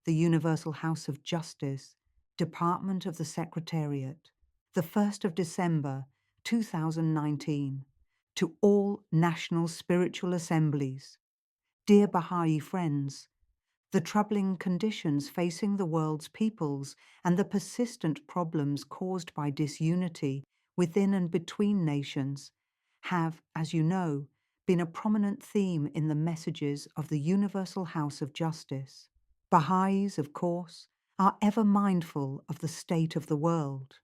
the Universal House of Justice, Department of the Secretariat, the 1st of December, 2019, to all national spiritual assemblies. Dear Baha'i friends, the troubling conditions facing the world's peoples and the persistent problems caused by disunity within and between nations have, as you know, been a prominent theme in the messages of the Universal House of Justice. Baha'is, of course, are ever mindful of the state of the world.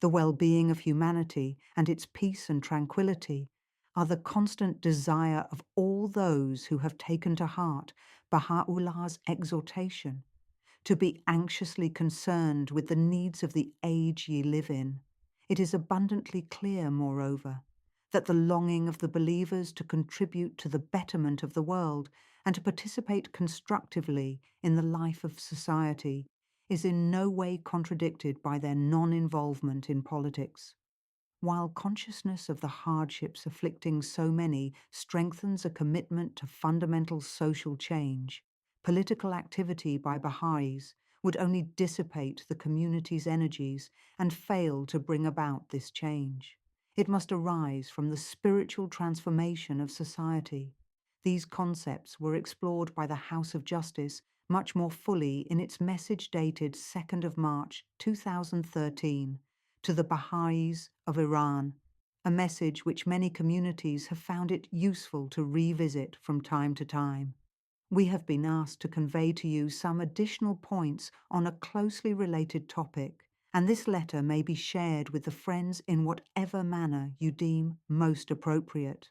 The well-being of humanity and its peace and tranquility are the constant desire of all those who have taken to heart Baha'u'llah's exhortation to be anxiously concerned with the needs of the age ye live in. It is abundantly clear, moreover, that the longing of the believers to contribute to the betterment of the world and to participate constructively in the life of society is in no way contradicted by their non-involvement in politics. While consciousness of the hardships afflicting so many strengthens a commitment to fundamental social change, political activity by Baha'is would only dissipate the community's energies and fail to bring about this change. It must arise from the spiritual transformation of society. These concepts were explored by the House of Justice much more fully in its message dated 2nd of March 2013 to the Baha'is of Iran, a message which many communities have found it useful to revisit from time to time. We have been asked to convey to you some additional points on a closely related topic, and this letter may be shared with the friends in whatever manner you deem most appropriate.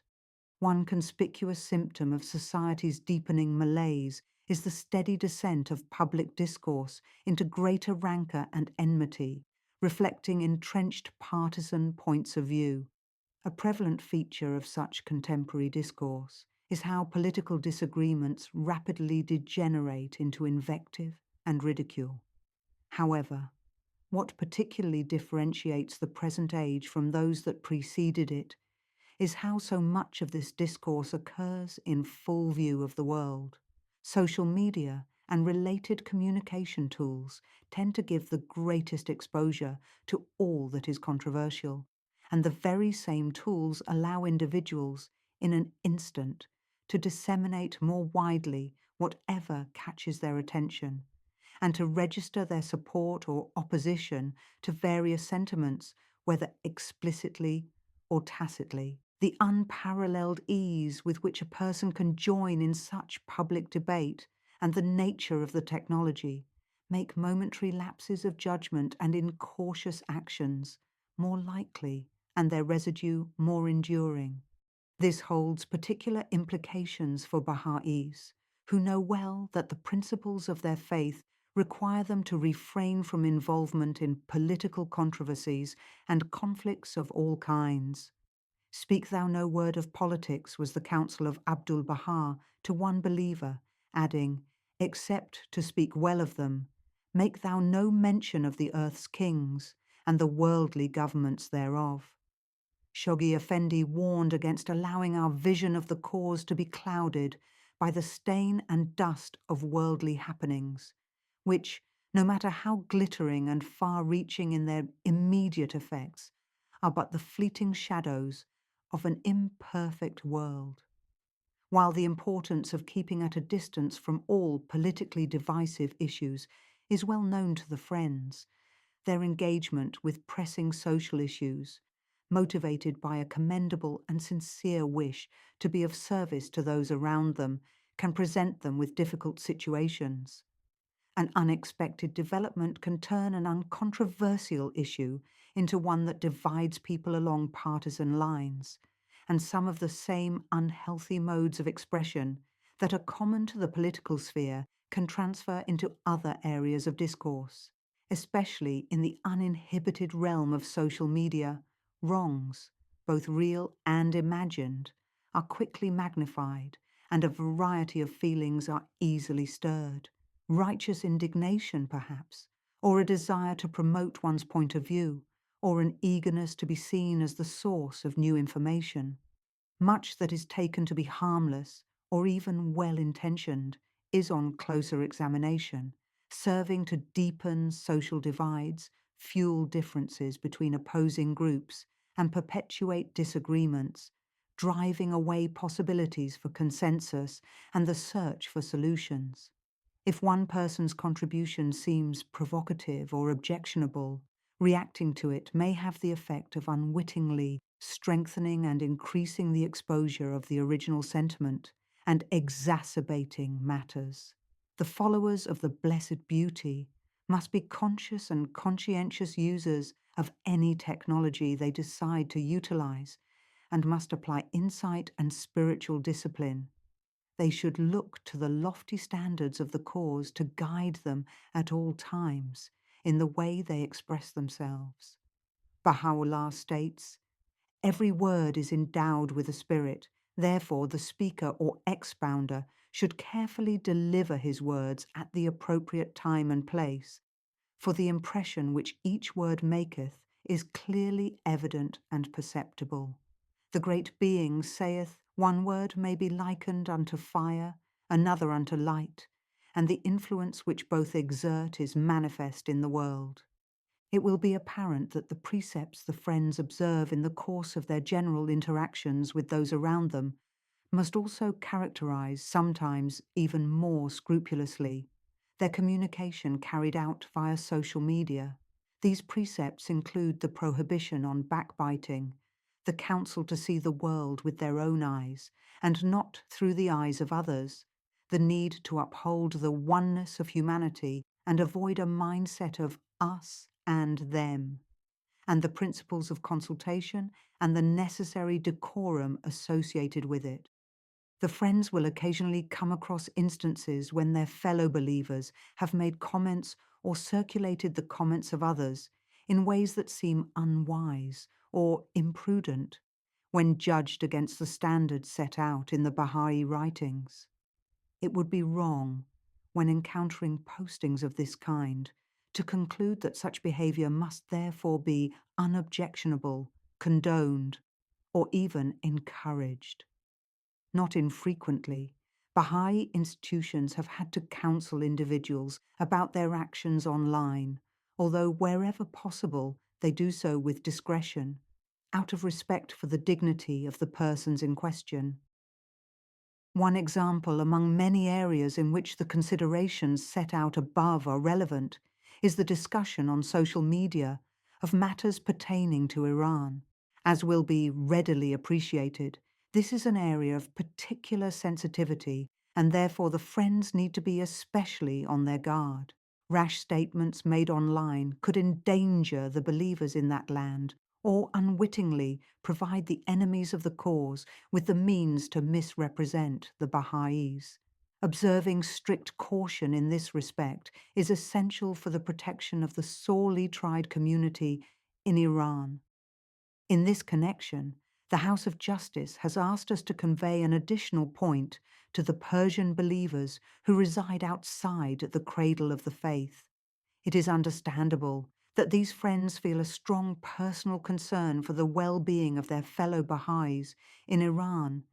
One conspicuous symptom of society's deepening malaise is the steady descent of public discourse into greater rancor and enmity, reflecting entrenched partisan points of view. A prevalent feature of such contemporary discourse is how political disagreements rapidly degenerate into invective and ridicule. However, what particularly differentiates the present age from those that preceded it is how so much of this discourse occurs in full view of the world. Social media and related communication tools tend to give the greatest exposure to all that is controversial, and the very same tools allow individuals, in an instant, to disseminate more widely whatever catches their attention, and to register their support or opposition to various sentiments, whether explicitly or tacitly. The unparalleled ease with which a person can join in such public debate and the nature of the technology make momentary lapses of judgment and incautious actions more likely and their residue more enduring. This holds particular implications for Baha'is, who know well that the principles of their faith require them to refrain from involvement in political controversies and conflicts of all kinds. Speak thou no word of politics was the counsel of Abdul Baha to one believer, adding, except to speak well of them, make thou no mention of the earth's kings and the worldly governments thereof. Shoghi Effendi warned against allowing our vision of the cause to be clouded by the stain and dust of worldly happenings, which, no matter how glittering and far-reaching in their immediate effects, are but the fleeting shadows of an imperfect world. While the importance of keeping at a distance from all politically divisive issues is well known to the Friends, their engagement with pressing social issues, motivated by a commendable and sincere wish to be of service to those around them, can present them with difficult situations. An unexpected development can turn an uncontroversial issue into one that divides people along partisan lines, and some of the same unhealthy modes of expression that are common to the political sphere can transfer into other areas of discourse. Especially in the uninhibited realm of social media, wrongs, both real and imagined, are quickly magnified, and a variety of feelings are easily stirred. Righteous indignation, perhaps, or a desire to promote one's point of view, or an eagerness to be seen as the source of new information. Much that is taken to be harmless, or even well-intentioned, is on closer examination, serving to deepen social divides, fuel differences between opposing groups, and perpetuate disagreements, driving away possibilities for consensus and the search for solutions. If one person's contribution seems provocative or objectionable, reacting to it may have the effect of unwittingly strengthening and increasing the exposure of the original sentiment and exacerbating matters. The followers of the Blessed Beauty must be conscious and conscientious users of any technology they decide to utilize and must apply insight and spiritual discipline. They should look to the lofty standards of the cause to guide them at all times in the way they express themselves. Baha'u'llah states, "Every word is endowed with a spirit. Therefore, the speaker or expounder should carefully deliver his words at the appropriate time and place, for the impression which each word maketh is clearly evident and perceptible. The great Being saith, one word may be likened unto fire, another unto light, and the influence which both exert is manifest in the world." It will be apparent that the precepts the friends observe in the course of their general interactions with those around them must also characterize, sometimes even more scrupulously, their communication carried out via social media. These precepts include the prohibition on backbiting, the counsel to see the world with their own eyes and not through the eyes of others, the need to uphold the oneness of humanity and avoid a mindset of us and them, and the principles of consultation and the necessary decorum associated with it. The friends will occasionally come across instances when their fellow believers have made comments or circulated the comments of others in ways that seem unwise or imprudent when judged against the standards set out in the Baha'i writings. It would be wrong, when encountering postings of this kind, to conclude that such behavior must therefore be unobjectionable, condoned, or even encouraged. Not infrequently, Baha'i institutions have had to counsel individuals about their actions online, although wherever possible they do so with discretion, out of respect for the dignity of the persons in question. One example among many areas in which the considerations set out above are relevant is the discussion on social media of matters pertaining to Iran. As will be readily appreciated, this is an area of particular sensitivity, and therefore the friends need to be especially on their guard. Rash statements made online could endanger the believers in that land or unwittingly provide the enemies of the cause with the means to misrepresent the Baha'is. Observing strict caution in this respect is essential for the protection of the sorely tried community in Iran. In this connection, the House of Justice has asked us to convey an additional point to the Persian believers who reside outside the cradle of the faith. It is understandable that these friends feel a strong personal concern for the well-being of their fellow Baha'is in Iran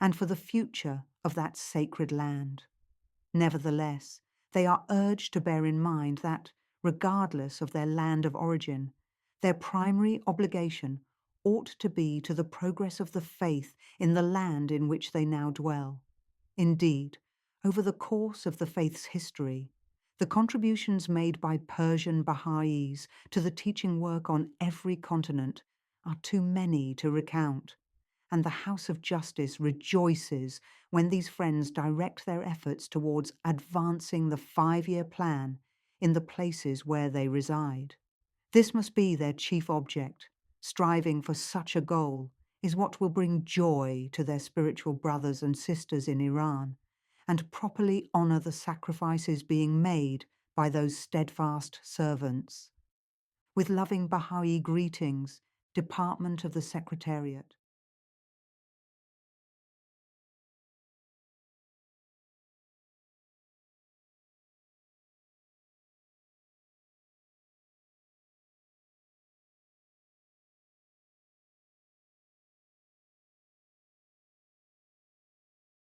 and for the future of that sacred land. Nevertheless, they are urged to bear in mind that, regardless of their land of origin, their primary obligation ought to be to the progress of the faith in the land in which they now dwell. Indeed, over the course of the faith's history, the contributions made by Persian Baha'is to the teaching work on every continent are too many to recount, and the House of Justice rejoices when these friends direct their efforts towards advancing the 5-year plan in the places where they reside. This must be their chief object. Striving for such a goal is what will bring joy to their spiritual brothers and sisters in Iran and properly honor the sacrifices being made by those steadfast servants. With loving Baha'i greetings, Department of the Secretariat.